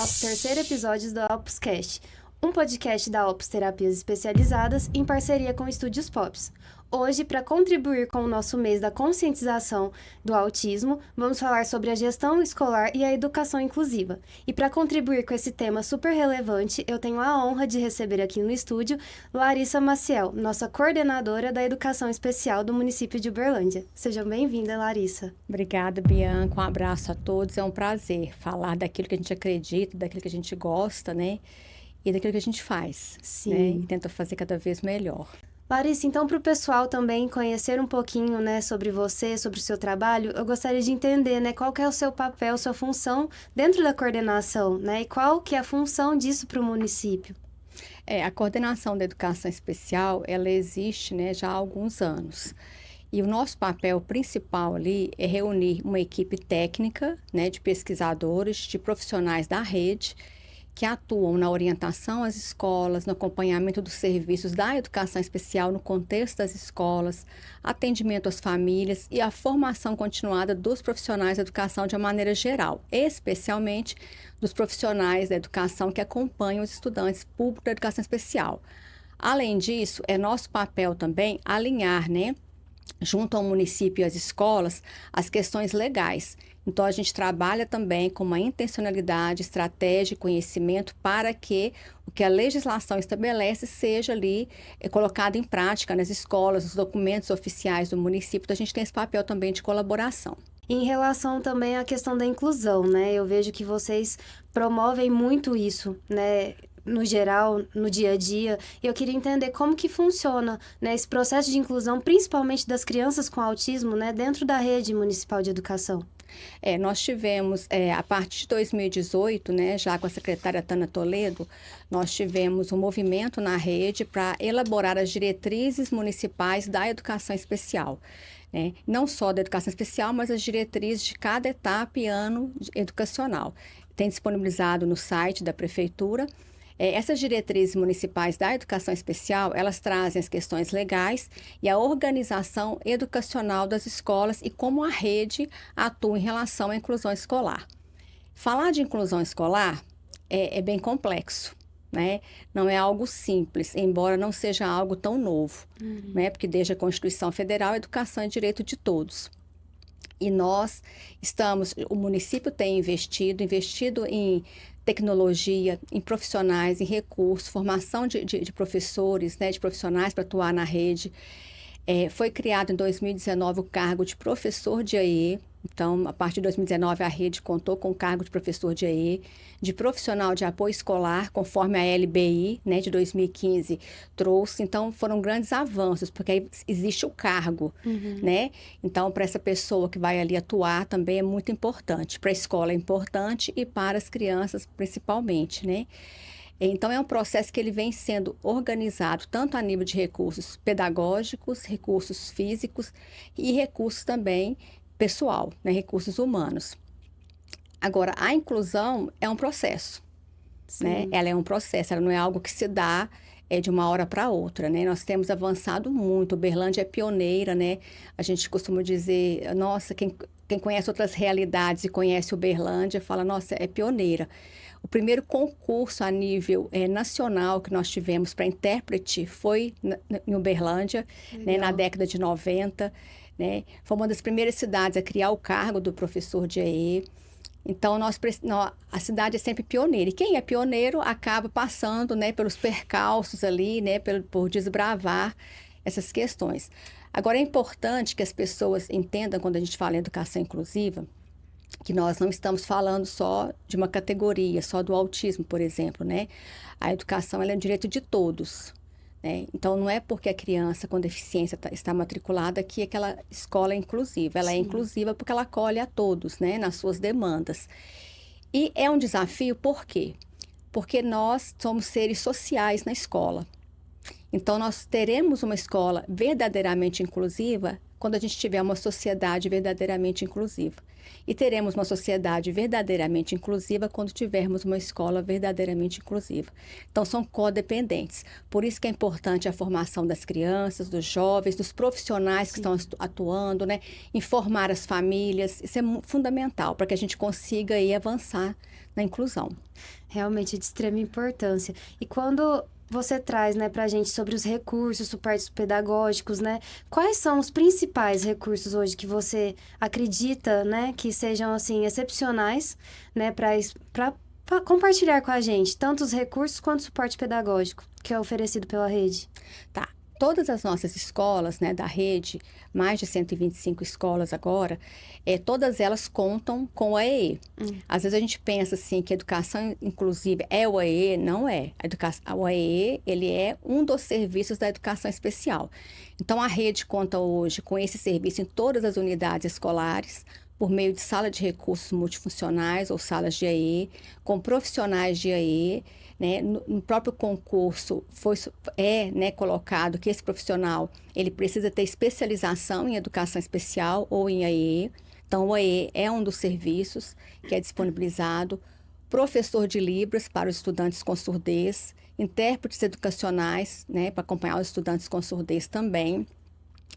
nosso terceiro episódio do OpusCast, um podcast da Opus Terapias Especializadas em parceria com Estúdios Pops. Hoje, para contribuir com o nosso mês da conscientização do autismo, vamos falar sobre a gestão escolar e a educação inclusiva. E para contribuir com esse tema super relevante, eu tenho a honra de receber aqui no estúdio Larissa Maciel, nossa coordenadora da Educação Especial do município de Uberlândia. Seja bem-vinda, Larissa. Obrigada, Bianca. Um abraço a todos. É um prazer falar daquilo que a gente acredita, daquilo que a gente gosta, né? E daquilo que a gente faz. Sim. Né? E tenta fazer cada vez melhor. Larissa, então, para o pessoal também conhecer um pouquinho, né, sobre você, sobre o seu trabalho, eu gostaria de entender, né, qual que é o seu papel, sua função dentro da coordenação, né, e qual que é a função disso para o município? A coordenação da educação especial, ela existe, né, já há alguns anos. E o nosso papel principal ali é reunir uma equipe técnica, né, de pesquisadores, de profissionais da rede, que atuam na orientação às escolas, no acompanhamento dos serviços da educação especial no contexto das escolas, atendimento às famílias e a formação continuada dos profissionais da educação de uma maneira geral, especialmente dos profissionais da educação que acompanham os estudantes públicos da educação especial. Além disso, é nosso papel também alinhar, né, junto ao município e às escolas, as questões legais. Então, a gente trabalha também com uma intencionalidade, estratégia e conhecimento para que o que a legislação estabelece seja ali colocado em prática nas escolas, nos documentos oficiais do município. Então, a gente tem esse papel também de colaboração. Em relação também à questão da inclusão, né? Eu vejo que vocês promovem muito isso, né? No geral, no dia a dia, e eu queria entender como que funciona, né, esse processo de inclusão, principalmente das crianças com autismo, né, dentro da rede municipal de educação. Nós tivemos, a partir de 2018, né, já com a secretária Tana Toledo, nós tivemos um movimento na rede para elaborar as diretrizes municipais da educação especial. Né? Não só da educação especial, mas as diretrizes de cada etapa e ano educacional. Tem disponibilizado no site da prefeitura. Essas diretrizes municipais da educação especial, elas trazem as questões legais e a organização educacional das escolas e como a rede atua em relação à inclusão escolar. Falar de inclusão escolar é bem complexo, né? Não é algo simples, embora não seja algo tão novo, né? Porque desde a Constituição Federal, a educação é direito de todos. E o município tem investido em tecnologia, em profissionais, em recursos, formação de professores, né, de profissionais para atuar na rede. Foi criado em 2019 o cargo de professor de AE. Então, a partir de 2019, a rede contou com o cargo de professor de AE, de profissional de apoio escolar, conforme a LBI, né, de 2015, trouxe. Então, foram grandes avanços, porque aí existe o cargo, né? Então, para essa pessoa que vai ali atuar também é muito importante. Para a escola é importante e para as crianças, principalmente, né? Então, é um processo que ele vem sendo organizado tanto a nível de recursos pedagógicos, recursos físicos e recursos também pessoal, né, recursos humanos. Agora, a inclusão é um processo, né? Ela é um processo, ela não é algo que se dá de uma hora para outra, né? Nós temos avançado muito, Uberlândia é pioneira, né? A gente costuma dizer, nossa, quem conhece outras realidades e conhece Uberlândia, fala, nossa, é pioneira. O primeiro concurso a nível nacional que nós tivemos para intérprete foi em Uberlândia, né, na década de 90, né? Foi uma das primeiras cidades a criar o cargo do professor de AE. Então, a cidade é sempre pioneira. E quem é pioneiro acaba passando, né, pelos percalços ali, né, por desbravar essas questões. Agora, é importante que as pessoas entendam, quando a gente fala em educação inclusiva, que nós não estamos falando só de uma categoria, só do autismo, por exemplo, né? A educação ela é um direito de todos, né? Então, não é porque a criança com deficiência está matriculada que aquela escola é inclusiva. Ela é inclusiva porque ela acolhe a todos, né? Nas suas demandas. E é um desafio, por quê? Porque nós somos seres sociais na escola. Então, nós teremos uma escola verdadeiramente inclusiva quando a gente tiver uma sociedade verdadeiramente inclusiva. E teremos uma sociedade verdadeiramente inclusiva quando tivermos uma escola verdadeiramente inclusiva. Então, são codependentes. Por isso que é importante a formação das crianças, dos jovens, dos profissionais que estão atuando, né? Informar as famílias. Isso é fundamental para que a gente consiga aí avançar na inclusão. Realmente é de extrema importância. E quando você traz, né, pra gente sobre os recursos, suportes pedagógicos, né? Quais são os principais recursos hoje que você acredita, né, que sejam, assim, excepcionais, né, para compartilhar com a gente, tanto os recursos quanto o suporte pedagógico que é oferecido pela rede? Tá. Todas as nossas escolas, né, da rede, mais de 125 escolas agora, todas elas contam com o AEE. Às vezes a gente pensa assim que a educação inclusiva é o AEE, não é. O AEE, ele é um dos serviços da educação especial. Então a rede conta hoje com esse serviço em todas as unidades escolares, por meio de sala de recursos multifuncionais ou salas de AE, com profissionais de AE, né? No próprio concurso né, colocado que esse profissional ele precisa ter especialização em educação especial ou em AE. Então, o AE é um dos serviços que é disponibilizado. Professor de Libras para os estudantes com surdez, intérpretes educacionais, né, para acompanhar os estudantes com surdez também.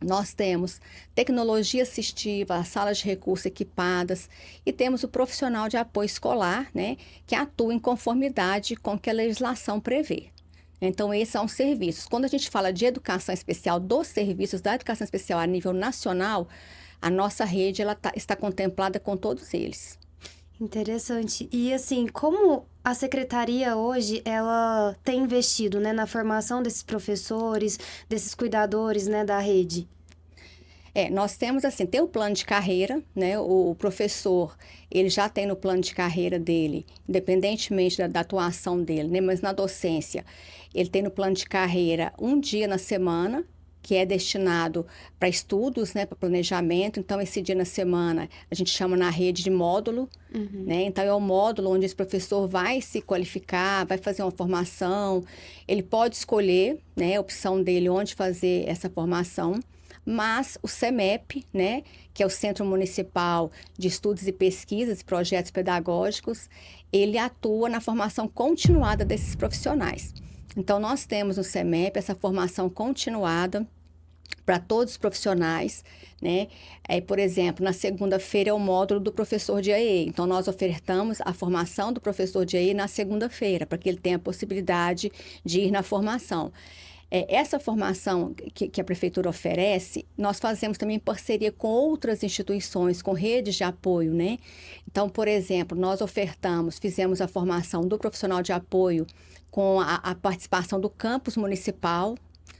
Nós temos tecnologia assistiva, salas de recurso equipadas e temos o profissional de apoio escolar, né, que atua em conformidade com o que a legislação prevê. Então, esses são os serviços. Quando a gente fala de educação especial, dos serviços da educação especial a nível nacional, a nossa rede está contemplada com todos eles. Interessante. E assim, como a secretaria hoje, ela tem investido, né, na formação desses professores, desses cuidadores, né, da rede? Nós temos assim, tem o plano de carreira, né? O professor, ele já tem no plano de carreira dele, independentemente da atuação dele, né? Mas na docência, ele tem no plano de carreira um dia na semana, que é destinado para estudos, né, para planejamento. Então, esse dia na semana, a gente chama na rede de módulo, né? Então, é o módulo onde esse professor vai se qualificar, vai fazer uma formação. Ele pode escolher, né, a opção dele onde fazer essa formação, mas o CEMEP, né, que é o Centro Municipal de Estudos e Pesquisas e Projetos Pedagógicos, ele atua na formação continuada desses profissionais. Então, nós temos no CEMEP essa formação continuada para todos os profissionais, né? Por exemplo, na segunda-feira é o módulo do professor de AE. Então, nós ofertamos a formação do professor de AE na segunda-feira, para que ele tenha a possibilidade de ir na formação. Essa formação que a prefeitura oferece, nós fazemos também em parceria com outras instituições, com redes de apoio, né? Então, por exemplo, nós fizemos a formação do profissional de apoio com a participação do campus municipal,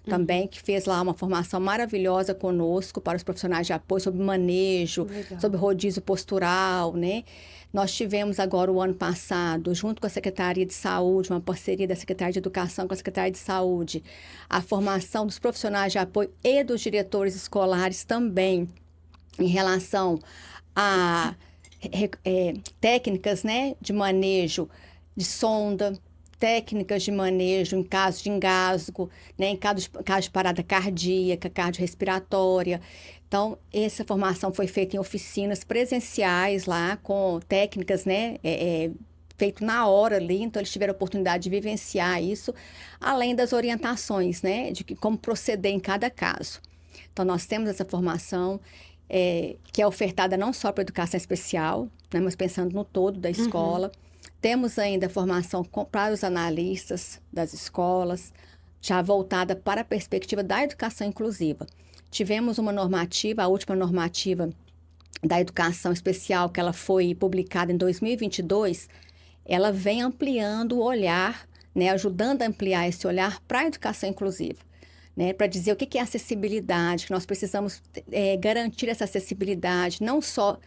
também, que fez lá uma formação maravilhosa conosco para os profissionais de apoio sobre manejo, sobre rodízio postural, né? Nós tivemos agora o ano passado, junto com a Secretaria de Saúde, uma parceria da Secretaria de Educação com a Secretaria de Saúde, a formação dos profissionais de apoio e dos diretores escolares também, em relação a técnicas, né, de manejo de sonda, técnicas de manejo em caso de engasgo, né, em caso de parada cardíaca, cardiorrespiratória. Então, essa formação foi feita em oficinas presenciais lá, com técnicas, né, feito na hora ali, então eles tiveram a oportunidade de vivenciar isso, além das orientações, né, de como proceder em cada caso. Então, nós temos essa formação que é ofertada não só para a educação especial, né, mas pensando no todo da escola. Temos ainda a formação para os analistas das escolas, já voltada para a perspectiva da educação inclusiva. Tivemos uma normativa, a última normativa da educação especial, que ela foi publicada em 2022, ela vem ampliando o olhar, né, ajudando a ampliar esse olhar para a educação inclusiva, né, para dizer o que é acessibilidade, que nós precisamos garantir essa acessibilidade, não só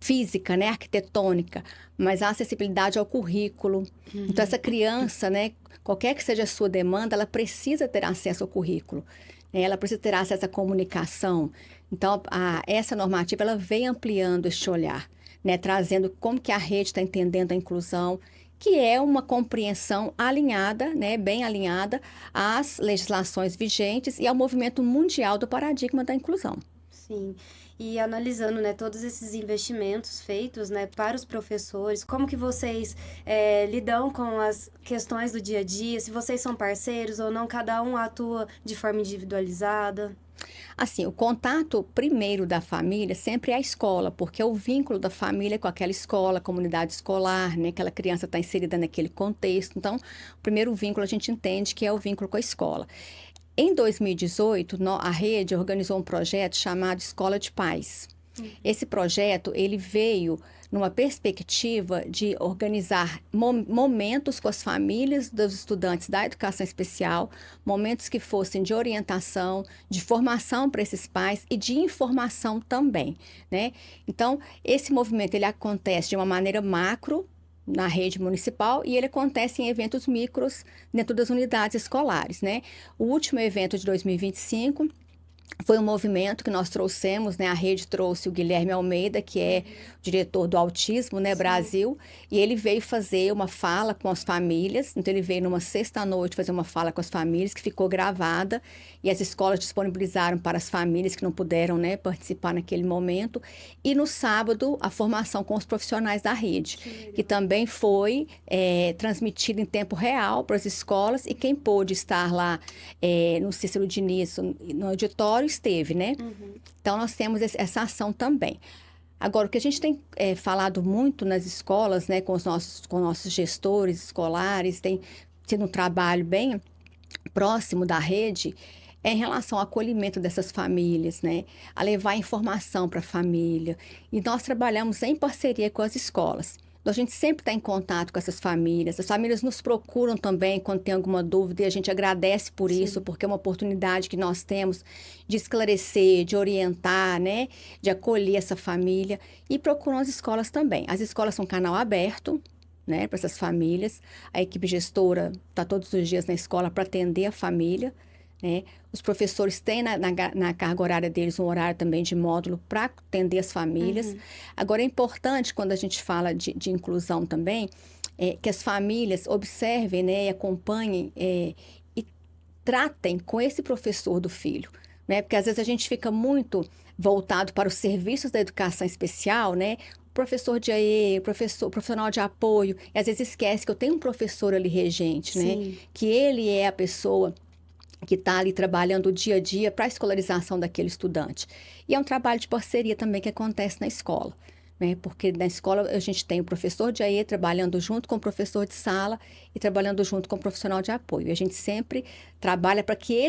física, né, arquitetônica, mas a acessibilidade ao currículo. Então, essa criança, né, qualquer que seja a sua demanda, ela precisa ter acesso ao currículo, né, ela precisa ter acesso à comunicação. Então, essa normativa, ela vem ampliando este olhar, né, trazendo como que a rede está entendendo a inclusão, que é uma compreensão alinhada, né, bem alinhada às legislações vigentes e ao movimento mundial do paradigma da inclusão. Sim, e analisando, né, todos esses investimentos feitos, né, para os professores, como que vocês lidam com as questões do dia a dia, se vocês são parceiros ou não, cada um atua de forma individualizada? Assim, o contato primeiro da família sempre é a escola, porque é o vínculo da família com aquela escola, comunidade escolar, né? Aquela criança está inserida naquele contexto. Então, o primeiro vínculo a gente entende que é o vínculo com a escola. Em 2018, a rede organizou um projeto chamado Escola de Paz. Esse projeto, ele veio numa perspectiva de organizar momentos com as famílias dos estudantes da educação especial, momentos que fossem de orientação, de formação para esses pais e de informação também, né? Então, esse movimento, ele acontece de uma maneira macro, na rede municipal, e ele acontece em eventos micros dentro das unidades escolares, né? O último evento de 2025 foi um movimento que nós trouxemos, né? A rede trouxe o Guilherme Almeida, que é diretor do Autismo, né, Brasil, e ele veio fazer uma fala com as famílias. Então, ele veio numa sexta-noite fazer uma fala com as famílias, que ficou gravada, e as escolas disponibilizaram para as famílias que não puderam, né, participar naquele momento. E no sábado, a formação com os profissionais da rede, que também foi transmitida em tempo real para as escolas, e quem pôde estar lá no Cícero Diniz, no auditório, esteve, né? Então, nós temos essa ação também. Agora, o que a gente tem falado muito nas escolas, né, com os nossos gestores escolares, tem sido um trabalho bem próximo da rede, é em relação ao acolhimento dessas famílias, né? A levar informação para a família. E nós trabalhamos em parceria com as escolas. Então, a gente sempre está em contato com essas famílias. As famílias nos procuram também quando tem alguma dúvida e a gente agradece por isso, porque é uma oportunidade que nós temos de esclarecer, de orientar, né? De acolher essa família. E procuram as escolas também. As escolas são um canal aberto, né? Para essas famílias. A equipe gestora está todos os dias na escola para atender a família, né? Os professores têm na carga horária deles um horário também de módulo para atender as famílias. Agora, é importante, quando a gente fala de inclusão também, que as famílias observem, né, e acompanhem e tratem com esse professor do filho, né? Porque às vezes a gente fica muito voltado para os serviços da educação especial, né? Professor de AE, profissional de apoio, e às vezes esquece que eu tenho um professor ali regente, né? Que ele é a pessoa que está ali trabalhando o dia a dia para a escolarização daquele estudante. E é um trabalho de parceria também que acontece na escola, né? Porque na escola a gente tem o professor de AE trabalhando junto com o professor de sala e trabalhando junto com o profissional de apoio. E a gente sempre trabalha para que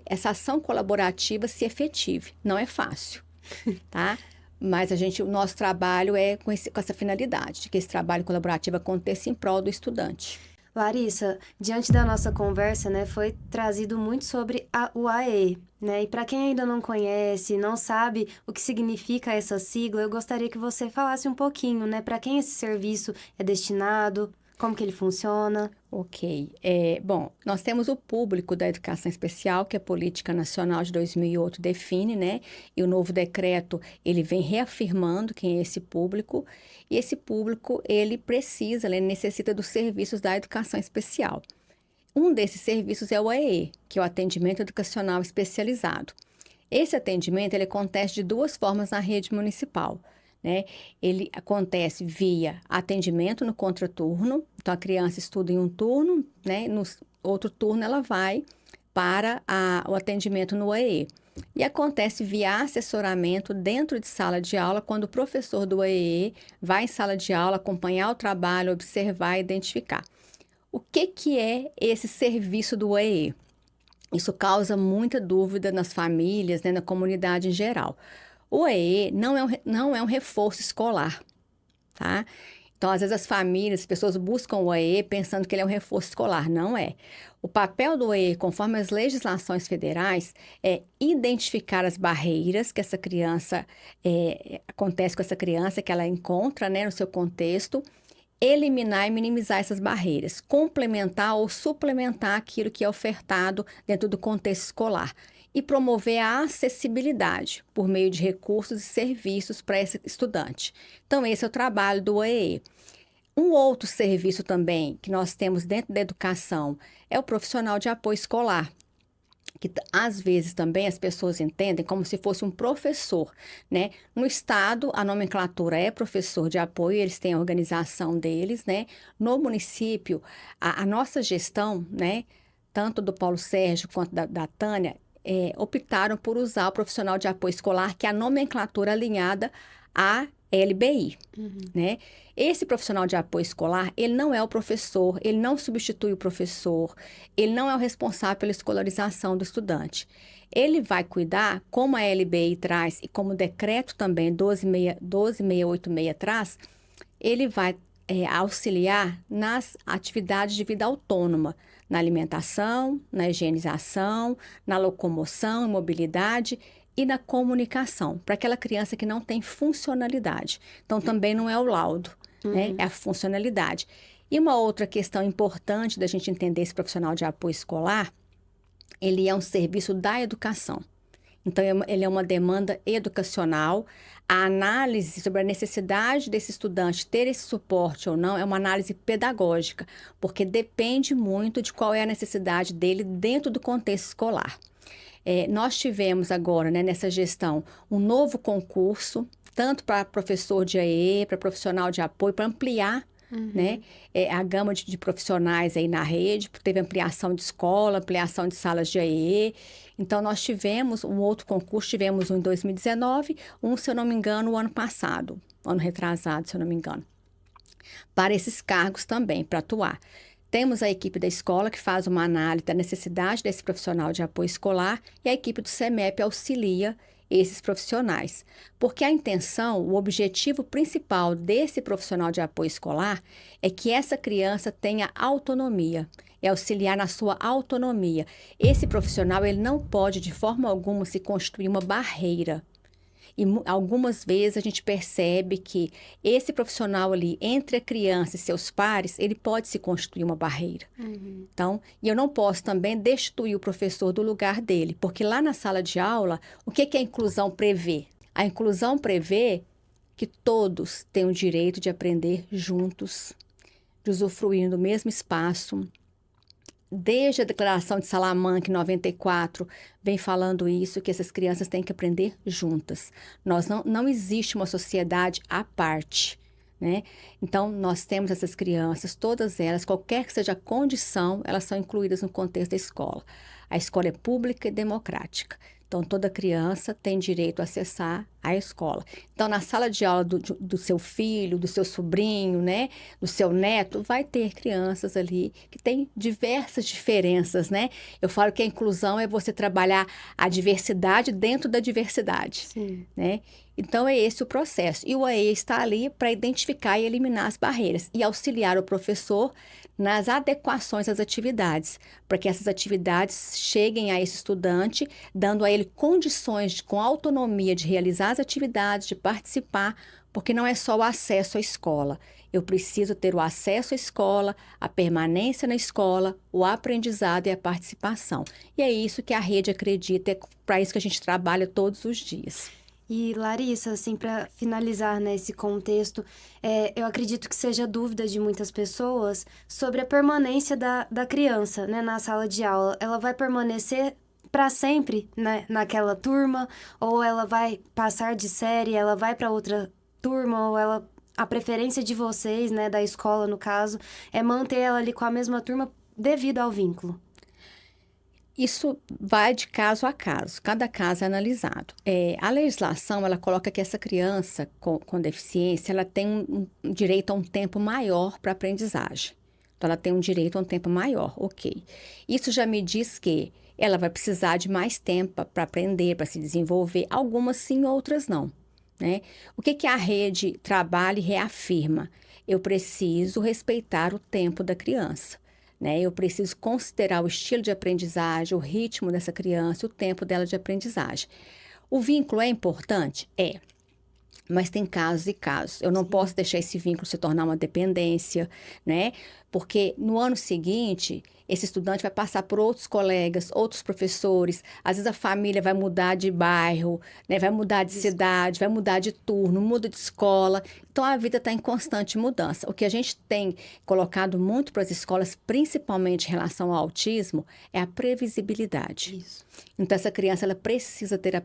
essa ação colaborativa se efetive. Não é fácil, tá? Mas o nosso trabalho é com essa finalidade, de que esse trabalho colaborativo aconteça em prol do estudante. Larissa, diante da nossa conversa, né, foi trazido muito sobre o AE, né? E para quem ainda não conhece, não sabe o que significa essa sigla, eu gostaria que você falasse um pouquinho, né, para quem esse serviço é destinado, como que ele funciona. Ok. Bom, nós temos o público da educação especial, que a Política Nacional de 2008 define, né? E o novo decreto, ele vem reafirmando quem é esse público. E esse público, ele necessita dos serviços da educação especial. Um desses serviços é o AE, que é o Atendimento Educacional Especializado. Esse atendimento, ele acontece de duas formas na rede municipal, né? Ele acontece via atendimento no contraturno, então a criança estuda em um turno, né? No outro turno ela vai para o atendimento no AE. E acontece via assessoramento dentro de sala de aula, quando o professor do AE vai em sala de aula acompanhar o trabalho, observar e identificar. O que é esse serviço do AE? Isso causa muita dúvida nas famílias, né, na comunidade em geral. O AE não é um reforço escolar, tá? Então, às vezes as pessoas buscam o AE pensando que ele é um reforço escolar. Não é. O papel do AE, conforme as legislações federais, é identificar as barreiras que essa criança, acontece com essa criança, que ela encontra, né, no seu contexto, eliminar e minimizar essas barreiras, complementar ou suplementar aquilo que é ofertado dentro do contexto escolar e promover a acessibilidade por meio de recursos e serviços para esse estudante. Então, esse é o trabalho do AE. Um outro serviço também que nós temos dentro da educação é o profissional de apoio escolar. que às vezes também as pessoas entendem como se fosse um professor, né? No estado, a nomenclatura é professor de apoio, eles têm a organização deles, né? No município, a nossa gestão, né? Tanto do Paulo Sérgio quanto da Tânia, optaram por usar o profissional de apoio escolar, que é a nomenclatura alinhada à LBI, né? Esse profissional de apoio escolar, ele não é o professor, ele não substitui o professor, ele não é o responsável pela escolarização do estudante. Ele vai cuidar, como a LBI traz e como o decreto também 12.686 traz, ele vai auxiliar nas atividades de vida autônoma, na alimentação, na higienização, na locomoção e mobilidade e na comunicação, para aquela criança que não tem funcionalidade. Então, também não é o laudo, né? É a funcionalidade. E uma outra questão importante da gente entender esse profissional de apoio escolar, ele é um serviço da educação. Então, ele é uma demanda educacional. A análise sobre a necessidade desse estudante ter esse suporte ou não é uma análise pedagógica, porque depende muito de qual é a necessidade dele dentro do contexto escolar. Nós tivemos agora, né, nessa gestão, um novo concurso, tanto para professor de AE, para profissional de apoio, para ampliar né, a gama de profissionais aí na rede. Teve ampliação de escola, ampliação de salas de AE. Então, nós tivemos um outro concurso, tivemos um em 2019, se eu não me engano, o ano passado, ano retrasado, se eu não me engano, para esses cargos também, para atuar. Temos a equipe da escola que faz uma análise da necessidade desse profissional de apoio escolar e a equipe do CEMEP auxilia esses profissionais. Porque a intenção, o objetivo principal desse profissional de apoio escolar é que essa criança tenha autonomia, é auxiliar na sua autonomia. Esse profissional, ele não pode de forma alguma se constituir uma barreira. E algumas vezes a gente percebe que esse profissional ali, entre a criança e seus pares, ele pode se constituir uma barreira. Então, e eu não posso também destituir o professor do lugar dele, porque lá na sala de aula, o que a inclusão prevê? A inclusão prevê que todos têm o direito de aprender juntos, de usufruir do mesmo espaço. Desde a Declaração de Salamanca, em 94, vem falando isso, que essas crianças têm que aprender juntas. Não existe uma sociedade à parte, né? Então, nós temos essas crianças, todas elas, qualquer que seja a condição, elas são incluídas no contexto da escola. A escola é pública e democrática. Então, toda criança tem direito a acessar a escola. Então, na sala de aula do seu filho, do seu sobrinho, né, do seu neto, vai ter crianças ali que têm diversas diferenças, né? Eu falo que a inclusão é você trabalhar a diversidade dentro da diversidade, né? Então, é esse o processo. E o AE está ali para identificar e eliminar as barreiras e auxiliar o professor nas adequações às atividades, para que essas atividades cheguem a esse estudante, dando a ele condições com autonomia de realizar as atividades, de participar, porque não é só o acesso à escola. Eu preciso ter o acesso à escola, a permanência na escola, o aprendizado e a participação. E é isso que a rede acredita, é para isso que a gente trabalha todos os dias. E, Larissa, assim, para finalizar nesse contexto, eu acredito que seja dúvida de muitas pessoas sobre a permanência da criança, né, na sala de aula. Ela vai permanecer para sempre, né, naquela turma, ou ela vai passar de série, ela vai para outra turma, ou a preferência de vocês, né, da escola, no caso, é manter ela ali com a mesma turma devido ao vínculo? Isso vai de caso a caso, cada caso é analisado. A legislação, ela coloca que essa criança com deficiência, ela tem um direito a um tempo maior para aprendizagem. Então, ela tem um direito a um tempo maior, ok. Isso já me diz que ela vai precisar de mais tempo para aprender, para se desenvolver. Algumas sim, outras não, né? O que a rede trabalha e reafirma? Eu preciso respeitar o tempo da criança. Né? Eu preciso considerar o estilo de aprendizagem, o ritmo dessa criança, o tempo dela de aprendizagem. O vínculo é importante? É. Mas tem casos e casos. Eu não posso deixar esse vínculo se tornar uma dependência, né? Porque no ano seguinte, esse estudante vai passar por outros colegas, outros professores, às vezes a família vai mudar de bairro, né? Vai mudar de cidade, vai mudar de turno, muda de escola. Então, a vida está em constante mudança. O que a gente tem colocado muito para as escolas, principalmente em relação ao autismo, é a previsibilidade. Isso. Então, essa criança ela precisa ter a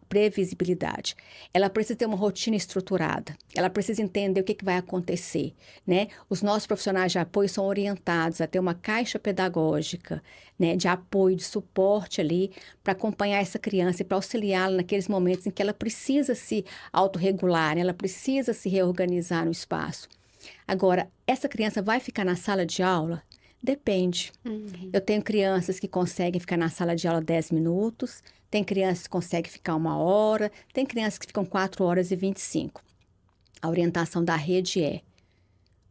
previsibilidade. Ela precisa ter uma rotina estruturada. Ela precisa entender o que vai acontecer, né? Os nossos profissionais de apoio são orientados a ter uma caixa pedagógica, né, de apoio, de suporte ali, para acompanhar essa criança e para auxiliá-la naqueles momentos em que ela precisa se autorregular, né? Ela precisa se reorganizar no espaço. Agora, essa criança vai ficar na sala de aula? Depende. Eu tenho crianças que conseguem ficar na sala de aula 10 minutos, tem crianças que conseguem ficar 1 hora, tem crianças que ficam 4 horas e 25. A orientação da rede é: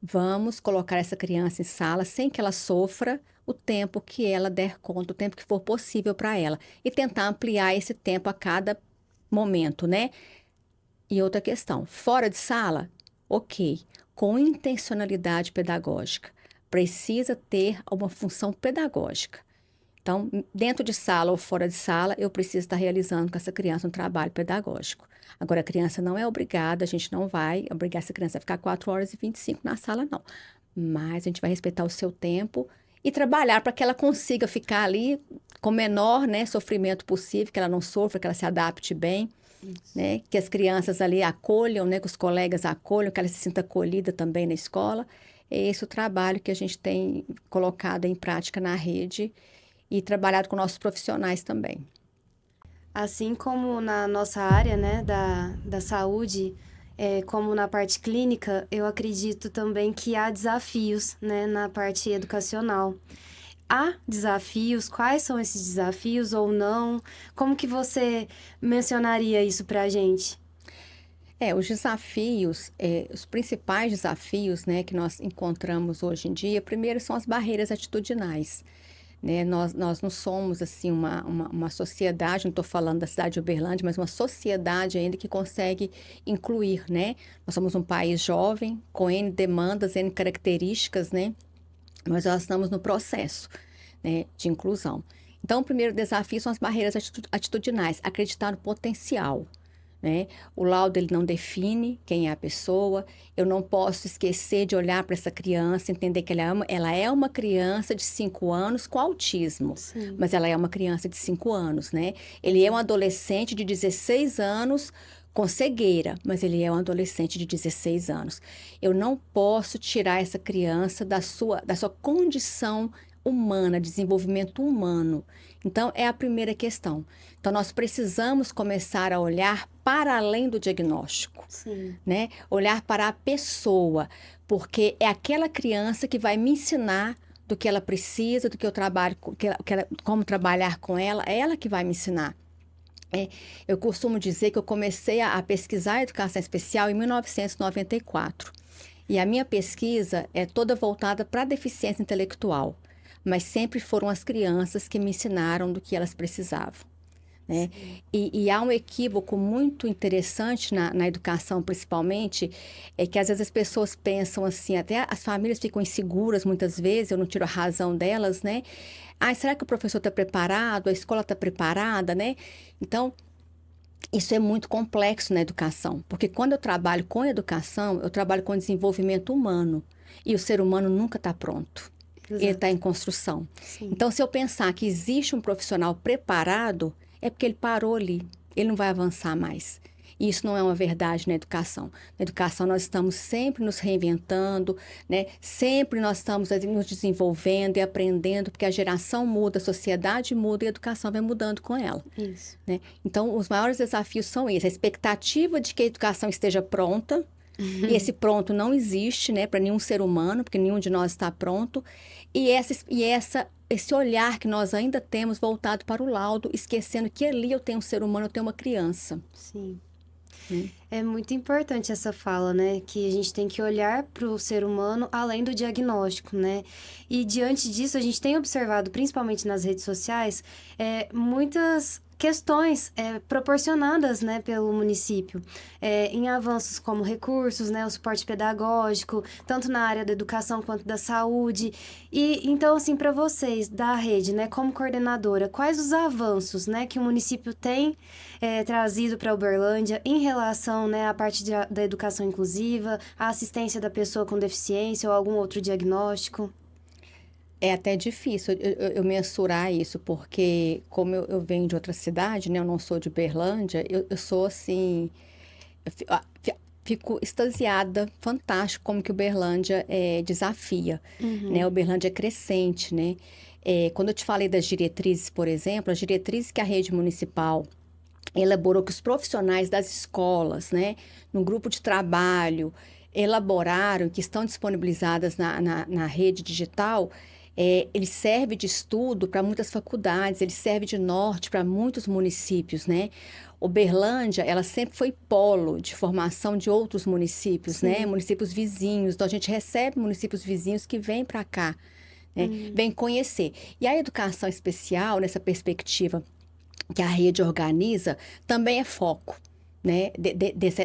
vamos colocar essa criança em sala sem que ela sofra o tempo que ela der conta, o tempo que for possível para ela. E tentar ampliar esse tempo a cada momento, né? E outra questão, fora de sala, ok, com intencionalidade pedagógica. Precisa ter uma função pedagógica. Então, dentro de sala ou fora de sala, eu preciso estar realizando com essa criança um trabalho pedagógico. Agora, a criança não é obrigada, a gente não vai obrigar essa criança a ficar 4 horas e 25 na sala, não. Mas a gente vai respeitar o seu tempo e trabalhar para que ela consiga ficar ali com o menor, né, sofrimento possível, que ela não sofra, que ela se adapte bem, né, que as crianças ali acolham, né, que os colegas acolham, que ela se sinta acolhida também na escola. É esse o trabalho que a gente tem colocado em prática na rede e trabalhado com nossos profissionais também. Assim como na nossa área, né, da saúde, como na parte clínica, eu acredito também que há desafios, né, na parte educacional. Há desafios? Quais são esses desafios ou não? Como que você mencionaria isso para a gente? Os desafios, os principais desafios, né, que nós encontramos hoje em dia, primeiro são as barreiras atitudinais. Né? Nós não somos assim uma sociedade, não estou falando da cidade de Uberlândia, mas uma sociedade ainda que consegue incluir, né? Nós somos um país jovem, com N demandas, N características, né? Mas nós estamos no processo, né, de inclusão. Então, o primeiro desafio são as barreiras atitudinais, acreditar no potencial. Né? O laudo ele não define quem é a pessoa. Eu não posso esquecer de olhar para essa criança, entender que ela é uma criança de 5 anos com autismo, Sim. mas ela é uma criança de 5 anos, né? Ele é um adolescente de 16 anos com cegueira, mas ele é um adolescente de 16 anos. Eu não posso tirar essa criança da sua condição humana, desenvolvimento humano. Então, é a primeira questão. Então, nós precisamos começar a olhar para além do diagnóstico, Sim. né? Olhar para a pessoa, porque é aquela criança que vai me ensinar do que ela precisa, do que eu trabalho, como trabalhar com ela, é ela que vai me ensinar. Eu costumo dizer que eu comecei a pesquisar a educação especial em 1994. E a minha pesquisa é toda voltada para a deficiência intelectual. Mas sempre foram as crianças que me ensinaram do que elas precisavam. Né? E há um equívoco muito interessante na educação, principalmente, é que às vezes as pessoas pensam assim, até as famílias ficam inseguras muitas vezes, eu não tiro a razão delas, né? Será que o professor está preparado? A escola está preparada, né? Então, isso é muito complexo na educação, porque quando eu trabalho com educação, eu trabalho com desenvolvimento humano, e o ser humano nunca está pronto. Exato. Ele está em construção. Sim. Então, se eu pensar que existe um profissional preparado, é porque ele parou ali. Ele não vai avançar mais. E isso não é uma verdade na educação. Na educação, nós estamos sempre nos reinventando, né? Sempre nós estamos nos desenvolvendo e aprendendo, porque a geração muda, a sociedade muda e a educação vai mudando com ela. Isso. Né? Então, os maiores desafios são esses. A expectativa de que a educação esteja pronta. E esse pronto não existe, né, para nenhum ser humano, porque nenhum de nós está pronto. E esse olhar que nós ainda temos voltado para o laudo, esquecendo que ali eu tenho um ser humano, eu tenho uma criança. Sim. É muito importante essa fala, né? Que a gente tem que olhar para o ser humano além do diagnóstico, né? E diante disso, a gente tem observado, principalmente nas redes sociais, muitas questões proporcionadas, né, pelo município, em avanços como recursos, né, o suporte pedagógico, tanto na área da educação quanto da saúde. E então, assim, para vocês da rede, né, como coordenadora, quais os avanços, né, que o município tem trazido para Uberlândia em relação, né, à parte da educação inclusiva, à assistência da pessoa com deficiência ou algum outro diagnóstico? É até difícil eu mensurar isso, porque como eu venho de outra cidade, né, eu não sou de Uberlândia, eu sou assim, eu fico extasiada, fantástico como que Uberlândia desafia, né? Uhum. Uberlândia é crescente, né? Quando eu te falei das diretrizes, por exemplo, as diretrizes que a rede municipal elaborou, que os profissionais das escolas, né, no grupo de trabalho, elaboraram, que estão disponibilizadas na rede digital, ele serve de estudo para muitas faculdades, ele serve de norte para muitos municípios, né? Uberlândia, ela sempre foi polo de formação de outros municípios, né? Sim. Municípios vizinhos. Então, a gente recebe municípios vizinhos que vêm para cá, né? Vêm conhecer. E a educação especial, nessa perspectiva que a rede organiza, também é foco, né,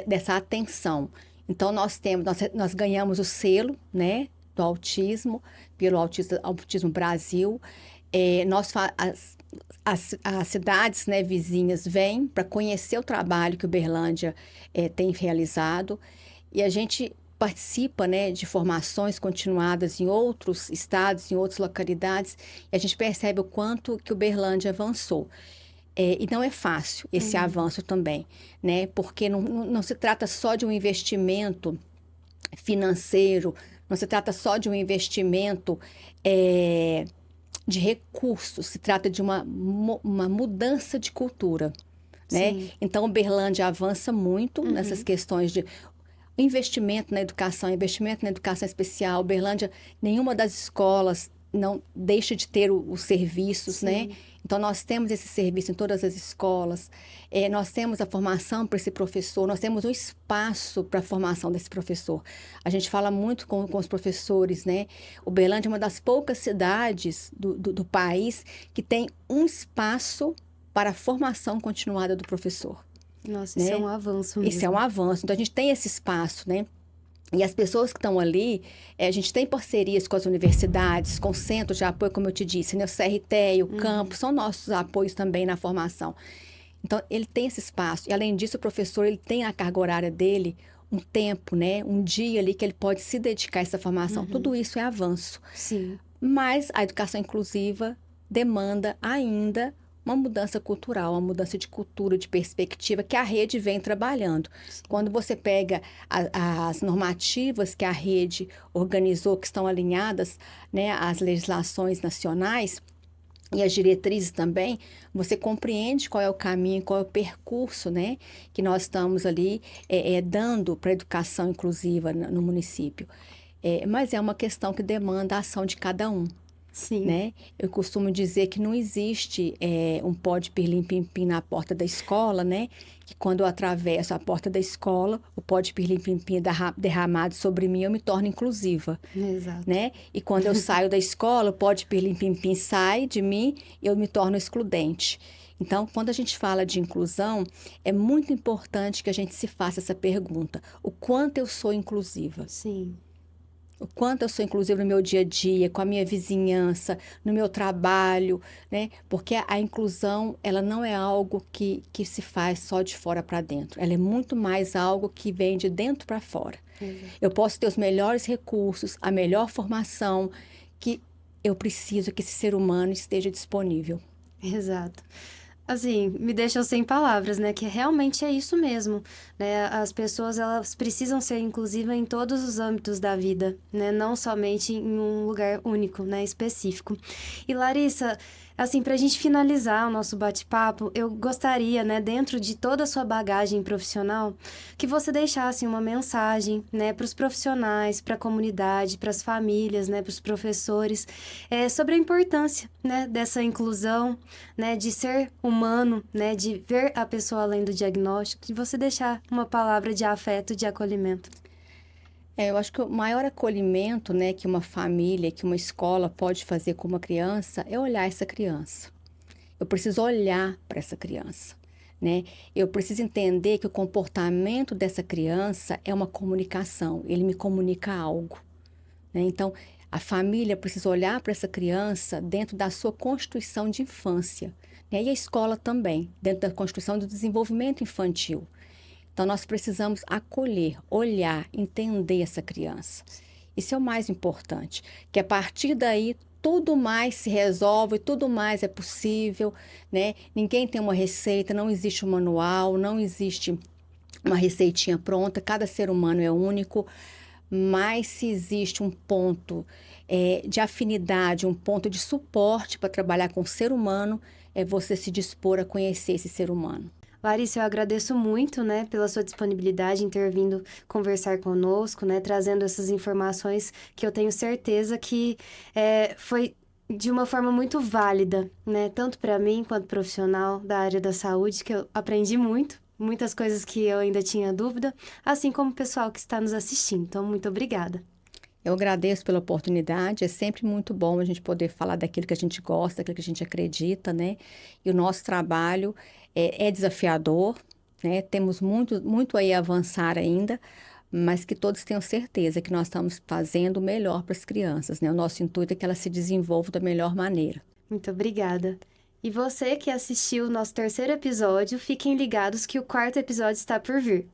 dessa atenção. Então, nós ganhamos o selo, né, do autismo, pelo Autismo Brasil. As cidades, né, vizinhas vêm para conhecer o trabalho que Uberlândia tem realizado, e a gente participa, né, de formações continuadas em outros estados, em outras localidades, e a gente percebe o quanto que Uberlândia avançou. E não é fácil esse avanço também, né? Porque não se trata só de um investimento financeiro, não se trata só de um investimento de recursos, se trata de uma mudança de cultura, né? Sim. Então, Uberlândia avança muito nessas questões de investimento na educação especial. Uberlândia, nenhuma das escolas não deixa de ter os serviços, né? Sim. Então, nós temos esse serviço em todas as escolas, nós temos a formação para esse professor, nós temos um espaço para a formação desse professor. A gente fala muito com os professores, né? Uberlândia é uma das poucas cidades do país que tem um espaço para a formação continuada do professor, Nossa, isso é né? um avanço Isso é um mesmo. avanço. Então, a gente tem esse espaço, né? E as pessoas que estão ali, a gente tem parcerias com as universidades, com centros de apoio, como eu te disse, né? O CRT, o campus, são nossos apoios também na formação. Então, ele tem esse espaço. E, além disso, o professor, ele tem na carga horária dele um tempo, né? Um dia ali que ele pode se dedicar a essa formação. Tudo isso é avanço. Sim. Mas a educação inclusiva demanda ainda uma mudança cultural, uma mudança de cultura, de perspectiva que a rede vem trabalhando. Quando você pega as normativas que a rede organizou, que estão alinhadas, né, às legislações nacionais e as diretrizes também, você compreende qual é o caminho, qual é o percurso, né, que nós estamos ali dando para a educação inclusiva no município. Mas é uma questão que demanda a ação de cada um, Sim. né? Eu costumo dizer que não existe um pó de pirlim-pim-pim na porta da escola, né? Que quando eu atravesso a porta da escola, o pó de pirlim-pim-pim derramado sobre mim, eu me torno inclusiva, Exato. né? E quando eu saio da escola, o pó de pirlim-pim-pim sai de mim, eu me torno excludente. Então, quando a gente fala de inclusão, é muito importante que a gente se faça essa pergunta: o quanto eu sou inclusiva? Sim. O quanto eu sou inclusiva no meu dia a dia, com a minha vizinhança, no meu trabalho, né? Porque a inclusão, ela não é algo que se faz só de fora para dentro. Ela é muito mais algo que vem de dentro para fora. Eu posso ter os melhores recursos, a melhor formação, que eu preciso que esse ser humano esteja disponível. Exato. Assim, me deixou sem palavras, né? Que realmente é isso mesmo, né? As pessoas, elas precisam ser inclusivas em todos os âmbitos da vida, né? Não somente em um lugar único, né? Específico. E Larissa, assim, pra gente finalizar o nosso bate-papo, eu gostaria, né? Dentro de toda a sua bagagem profissional, que você deixasse uma mensagem, né? Para os profissionais, para a comunidade, para as famílias, né? Para os professores, sobre a importância, né? Dessa inclusão, né? De ser humano, né? De ver a pessoa além do diagnóstico, de você deixar uma palavra de afeto, de acolhimento. Eu acho que o maior acolhimento, né, que uma família, que uma escola pode fazer com uma criança é olhar essa criança. eu preciso olhar para essa criança, né? Eu preciso entender que o comportamento dessa criança é uma comunicação, ele me comunica algo, né? Então, a família precisa olhar para essa criança dentro da sua constituição de infância, né? E a escola também, dentro da constituição do desenvolvimento infantil. Então, nós precisamos acolher, olhar, entender essa criança. Isso é o mais importante, que a partir daí tudo mais se resolve, tudo mais é possível, né? Ninguém tem uma receita, não existe um manual, não existe uma receitinha pronta, cada ser humano é único, mas se existe um ponto de afinidade, um ponto de suporte para trabalhar com o ser humano, é você se dispor a conhecer esse ser humano. Larissa, eu agradeço muito, né, pela sua disponibilidade em ter vindo conversar conosco, né, trazendo essas informações que eu tenho certeza que foi de uma forma muito válida, né, tanto para mim quanto profissional da área da saúde, que eu aprendi muito, muitas coisas que eu ainda tinha dúvida, assim como o pessoal que está nos assistindo. Então, muito obrigada. Eu agradeço pela oportunidade, é sempre muito bom a gente poder falar daquilo que a gente gosta, daquilo que a gente acredita, né? E o nosso trabalho é desafiador, né? Temos muito aí a avançar ainda, mas que todos tenham certeza que nós estamos fazendo o melhor para as crianças, né? O nosso intuito é que elas se desenvolvam da melhor maneira. Muito obrigada. E você que assistiu o nosso terceiro episódio, fiquem ligados que o quarto episódio está por vir.